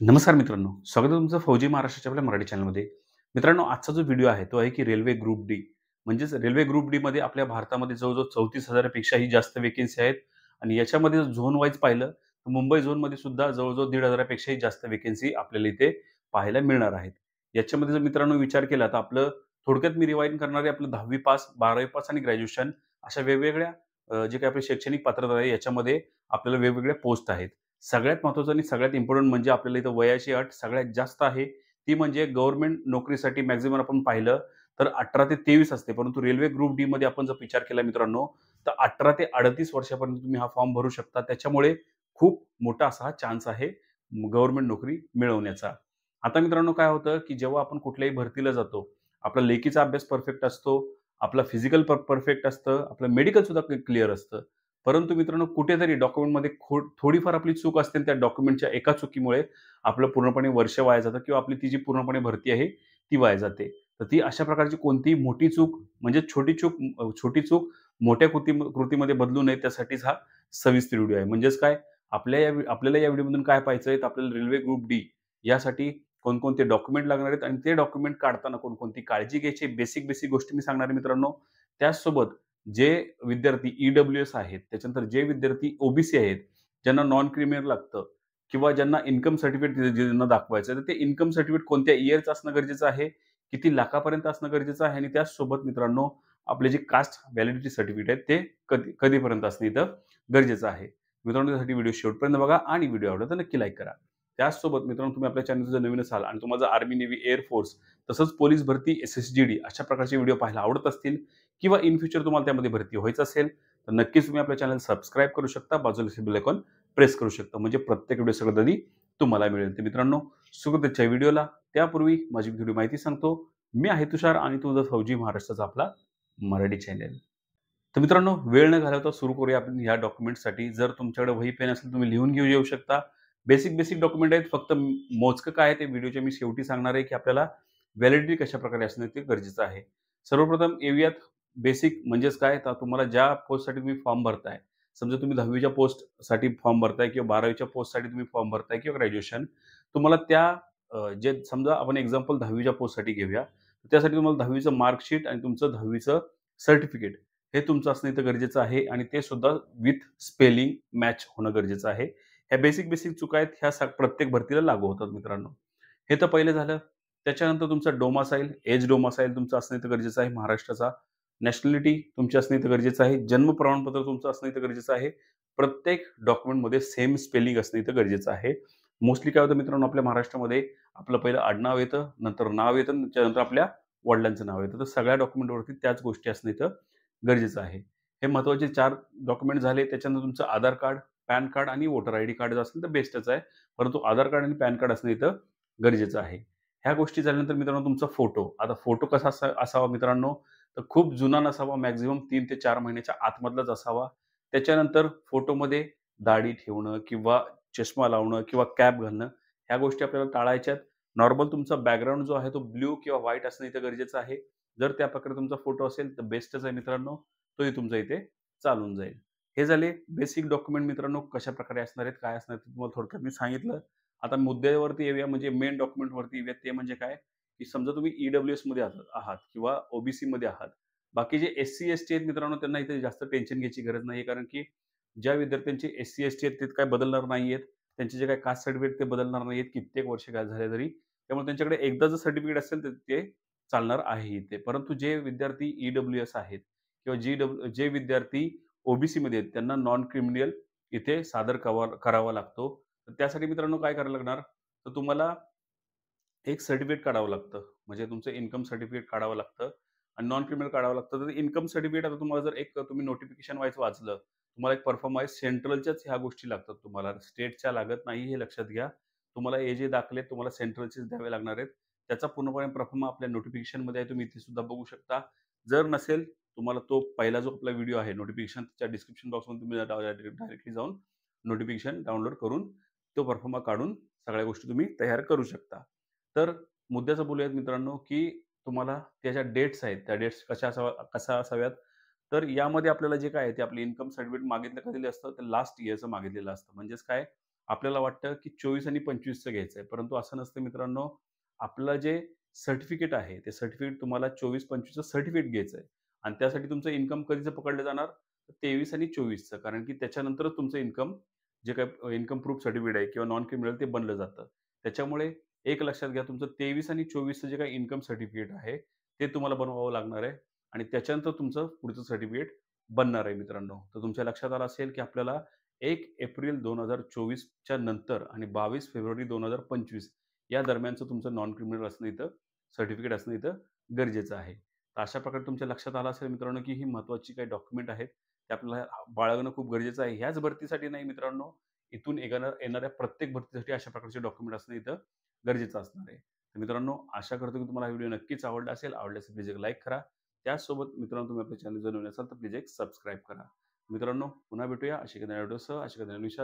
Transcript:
नमस्कार मित्रांनो, स्वागत आहे तुमचं फौजी महाराष्ट्राच्या आपल्या मराठी चॅनलमध्ये. मित्रांनो, आजचा जो व्हिडिओ आहे तो आहे की रेल्वे ग्रुप डी. म्हणजेच रेल्वे ग्रुप डी मध्ये आपल्या भारतामध्ये जवळ-जवळ 34,000 पेक्षाही जास्त व्हॅकन्सी आहेत आणि याच्यामध्ये झोन वाईज पाहिलं तर मुंबई झोनमध्ये सुद्धा जवळ-जवळ 1,500 पेक्षाही जास्त व्हॅकन्सी आपल्याला इथे पाहायला मिळणार आहेत. याच्यामध्ये जर मित्रांनो विचार केला तर आपलं थोडक्यात मी रिवाइंड करणार आहे आपलं 10वी पास, 12वी पास आणि ग्रॅज्युएशन अशा वेगवेगळ्या जे काही आपली शैक्षणिक पात्रता आहे याच्यामध्ये आपल्याला वेगवेगळ्या पोस्ट आहेत. सगळ्यात महत्त्वाचं आणि सगळ्यात इम्पोर्टंट म्हणजे आपल्याला इथं वयाची अट सगळ्यात जास्त आहे. ती म्हणजे गव्हर्नमेंट नोकरीसाठी मॅक्सिमम आपण पाहिलं तर 18 ते 23 असते. परंतु रेल्वे ग्रुप डी मध्ये आपण जर विचार केला मित्रांनो, तर 18 ते 38 वर्षापर्यंत तुम्ही हा फॉर्म भरू शकता. त्याच्यामुळे खूप मोठा असा हा चान्स आहे गव्हर्नमेंट नोकरी मिळवण्याचा. आता मित्रांनो काय होतं, की जेव्हा आपण कुठल्याही भरतीला जातो, आपला लेखीचा अभ्यास परफेक्ट असतो, आपला फिजिकल परफेक्ट असतं, आपलं मेडिकल सुद्धा क्लिअर असतं. परंतु मित्रांनो कुठेतरी डॉक्युमेंटमध्ये थोडीफार आपली चूक असते आणि त्या डॉक्युमेंटच्या एका चुकीमुळे आपलं पूर्णपणे वर्ष वाया जातं किंवा आपली ती जी पूर्णपणे भरती आहे ती वाया जाते. तर ती अशा प्रकारची कोणतीही मोठी चूक म्हणजे छोटी चूक मोठ्या कृतीमध्ये बदलू नये त्यासाठीच हा सविस्तर व्हिडिओ आहे. म्हणजेच काय आपल्याला या व्हिडिओमधून काय पाहायचंय तर आपल्याला रेल्वे ग्रुप डी यासाठी कोणकोणते डॉक्युमेंट लागणार आहेत आणि ते डॉक्युमेंट काढताना कोणकोणती काळजी घ्यायची बेसिक गोष्टी मी सांगणार आहे मित्रांनो. त्याचसोबत जे विद्यार्थी ई-डब्ल्यू-एस आहेत, त्याच्यानंतर जे विद्यार्थी ओ-बी-सी आहेत, ज्यांना नॉन क्रिमिनल लागतं किंवा ज्यांना इन्कम सर्टिफिकेट ज्यांना दाखवायचं आहे, तर ते इन्कम सर्टिफिकेट कोणत्या इयरचं असणं गरजेचं आहे, किती लाखापर्यंत असणं गरजेचं आहे आणि त्याचसोबत मित्रांनो आपले जे कास्ट व्हॅलिडिटी सर्टिफिकेट आहे ते कधीपर्यंत असणं इथं गरजेचं आहे. मित्रांनो त्यासाठी व्हिडिओ शेवटपर्यंत बघा आणि व्हिडिओ आवडला तर नक्की लाईक करा. त्याचसोबत मित्रांनो तुम्ही आपल्या चॅनलवर जर नवीन असाल आणि तुम्हाला आर्मी, नेव्ही, एअर फोर्स तसंच पोलीस भरती, एस-एस-जी-डी अशा प्रकारचे व्हिडिओ पाहायला आवडत असतील किंवा इन फ्युचर तुम्हाला त्यामध्ये भरती व्हायचं असेल, तर नक्कीच तुम्ही आपल्या चॅनल सबस्क्राईब करू शकता. बाजूला बेल आयकॉन प्रेस करू शकता. म्हणजे प्रत्येक व्हिडिओ सगळ्यात आधी तुम्हाला मिळेल. तर मित्रांनो सुरुवातीच्या व्हिडिओला त्यापूर्वी माझी थोडी माहिती सांगतो. मी आहे तुषार आणि तुझा फौजी महाराष्ट्राचा आपला मराठी चॅनल. तर मित्रांनो वेळ न घालवता सुरू करूया आपण या डॉक्युमेंटसाठी. जर तुमच्याकडे वही पेन असेल तुम्ही लिहून घेऊन येऊ शकता. बेसिक डॉक्युमेंट आहेत. फक्त मोजकं काय आहे ते व्हिडिओच्या मी शेवटी सांगणार आहे, की आपल्याला व्हॅलिडिटी कशाप्रकारे असणं ते गरजेचं आहे. सर्वप्रथम येऊयात बेसिक म्हणजेच काय तर तुम्हाला ज्या पोस्टसाठी तुम्ही फॉर्म भरताय. समजा तुम्ही 10वीच्या पोस्टसाठी फॉर्म भरताय किंवा 12वीच्या पोस्टसाठी तुम्ही फॉर्म भरताय किंवा ग्रॅज्युएशन तुम्हाला त्या जे समजा आपण एक्झाम्पल 10वीच्या पोस्टसाठी घेऊया. त्यासाठी तुम्हाला 10वीचं मार्कशीट आणि तुमचं 10वीचं सर्टिफिकेट हे तुमचं असणं इथं गरजेचं आहे आणि ते सुद्धा विथ स्पेलिंग मॅच होणं गरजेचं आहे. ह्या बेसिक चुका आहेत ह्या प्रत्येक भरतीला लागू होतात मित्रांनो. हे तर पहिलं झालं. त्याच्यानंतर तुमचा डोमासाईल, एज डोमासाईल तुमचं असणं इथं गरजेचं आहे महाराष्ट्राचा. नॅशनॅलिटी तुमची असणं इथं गरजेचं आहे. जन्म प्रमाणपत्र तुमचं असणं इथं गरजेचं आहे. प्रत्येक डॉक्युमेंटमध्ये सेम स्पेलिंग असणं इथं गरजेचं आहे. मोस्टली काय होतं मित्रांनो आपल्या महाराष्ट्रामध्ये आपलं पहिलं आडनाव येतं, नंतर नाव येतं, त्याच्यानंतर आपल्या वडिलांचं नाव येतं. तर सगळ्या डॉक्युमेंटवरती त्याच गोष्टी असणं इथं गरजेचं आहे. हे महत्त्वाचे 4 डॉक्युमेंट झाले. त्याच्यानंतर तुमचं आधार कार्ड, पॅन कार्ड आणि वोटर आयडी कार्ड जर असेल तर बेस्टच आहे. परंतु आधार कार्ड आणि पॅन कार्ड असणं इथं गरजेचं आहे. ह्या गोष्टी झाल्यानंतर मित्रांनो तुमचा फोटो. आता फोटो कसा असावा मित्रांनो, तर खूप जुना नसावा. मॅक्सिमम 3 ते 4 महिन्याच्या आतमधलाच असावा. त्याच्यानंतर फोटोमध्ये दाढी ठेवणं किंवा चष्मा लावणं किंवा कॅप घालणं ह्या गोष्टी आपल्याला टाळायच्या आहेत. नॉर्मल तुमचा बॅकग्राऊंड जो आहे तो ब्लू किंवा व्हाईट असणं इथं गरजेचं आहे. जर त्या प्रकारे तुमचा फोटो असेल तर बेस्टच आहे मित्रांनो. तोही तुमचा इथे चालून जाईल. हे झाले बेसिक डॉक्युमेंट मित्रांनो कशाप्रकारे असणार आहेत, काय असणार आहेत ते तुम्हाला थोडक्यात मी सांगितलं. आता मुद्द्यावरती येऊया म्हणजे मेन डॉक्युमेंटवरती येऊया ते म्हणजे काय, की समजा तुम्ही ई-डब्ल्यू-एसमध्ये आहात किंवा ओ-बी-सीमध्ये आहात. बाकी जे एस-सी, एस-टी आहेत मित्रांनो त्यांना इथे जास्त टेन्शन घ्यायची गरज नाही कारण की ज्या विद्यार्थ्यांचे एस-सी, एस-टी आहेत ते काय बदलणार नाहीयेत. त्यांचे जे काही कास्ट सर्टिफिकेट ते बदलणार नाहीयेत कित्येक वर्ष काय झाले तरी. त्यामुळे त्यांच्याकडे एकदा जर सर्टिफिकेट असेल तर ते चालणार आहे इथे. परंतु जे विद्यार्थी ई-डब्ल्यू-एस आहेत किंवा जे विद्यार्थी ओ-बी-सीमध्ये आहेत त्यांना नॉन क्रिमिनल इथे सादर करावा लागतो. तर त्यासाठी मित्रांनो काय करायला लागणार, तर तुम्हाला एक सर्टिफिकेट काढावं लागतं. म्हणजे तुमचं इन्कम सर्टिफिकेट काढावं लागतं आणि नॉन क्रिमिनल काढावं लागतं. तर इन्कम सर्टिफिकेट आता तुम्हाला जर एक तुम्ही नोटिफिकेशन वाईज वाचलं, तुम्हाला एक परफॉर्म वाईज सेंट्रलच्याच ह्या गोष्टी लागतात तुम्हाला. स्टेटच्या लागत नाही हे लक्षात घ्या. तुम्हाला हे जे दाखले तुम्हाला सेंट्रलचेच द्यावे लागणार आहेत. त्याचा पूर्णपणे परफॉर्मा आपल्या नोटिफिकेशनमध्ये आहे. तुम्ही इथे सुद्धा बघू शकता. जर नसेल तुम्हाला तो पहिला जो आपला व्हिडिओ आहे नोटिफिकेशनच्या डिस्क्रिप्शन बॉक्समध्ये तुम्ही डायरेक्टली जाऊन नोटिफिकेशन डाउनलोड करून तो परफॉर्मा काढून सगळ्या गोष्टी तुम्ही तयार करू शकता. तर मुद्द्याचं बोलूयात मित्रांनो, की तुम्हाला त्याच्या डेट्स आहेत, त्या डेट्स कशा असाव्यात? तर यामध्ये आपल्याला जे काय आहे ते आपलं इन्कम सर्टिफिकेट मागितलं कधीलं असतं, तर लास्ट इयरचं मागितलेलं असतं. म्हणजेच काय? आपल्याला वाटतं की 24 आणि 25चं घ्यायचं आहे. परंतु असं नसतं मित्रांनो. आपलं जे सर्टिफिकेट आहे, ते सर्टिफिकेट तुम्हाला 24-25चं सर्टिफिकेट घ्यायचं आहे आणि त्यासाठी तुमचं इन्कम कधीचं पकडलं जाणार? 23 आणि 24चं. कारण की त्याच्यानंतरच तुमचं इन्कम जे काही इन्कम प्रूफ सर्टिफिकेट आहे किंवा नॉन क्रिमिनल ते बनलं जातं. त्याच्यामुळे एक लक्षात घ्या तुमचं 23 आणि 24चं जे काही इन्कम सर्टिफिकेट आहे, ते तुम्हाला बनवावं लागणार आहे आणि त्याच्यानंतर तुमचं पुढचं सर्टिफिकेट बनणार आहे मित्रांनो. तर तुमच्या लक्षात आलं असेल की आपल्याला 1 एप्रिल 2024च्या नंतर आणि 22 फेब्रुवारी 2025 या दरम्यानचं तुमचं नॉन क्रिमिनल असणं इथं सर्टिफिकेट असणं इथं गरजेचं आहे. तर अशा प्रकारे तुमच्या लक्षात आलं असेल मित्रांनो, की ही महत्त्वाची काही डॉक्युमेंट आहेत, ते आपल्याला बाळगणं खूप गरजेचं आहे. ह्याच भरतीसाठी नाही मित्रांनो, इथून येणाऱ्या प्रत्येक भरतीसाठी अशा प्रकारचे डॉक्युमेंट असणं इथं गरजेचं असणार आहे. तर मित्रांनो, आशा करतो की तुम्हाला हा व्हिडिओ नक्कीच आवडला असेल. आवडल्यास प्लीज एक लाईक करा. त्याचसोबत मित्रांनो, तुम्ही आपल्या चॅनल जर नवीन असाल तर प्लीज एक सबस्क्राईब करा. मित्रांनो, पुन्हा भेटूया अशा एखाद्या व्हिडिओसह, अशा एखाद्या नवीन विषयासह.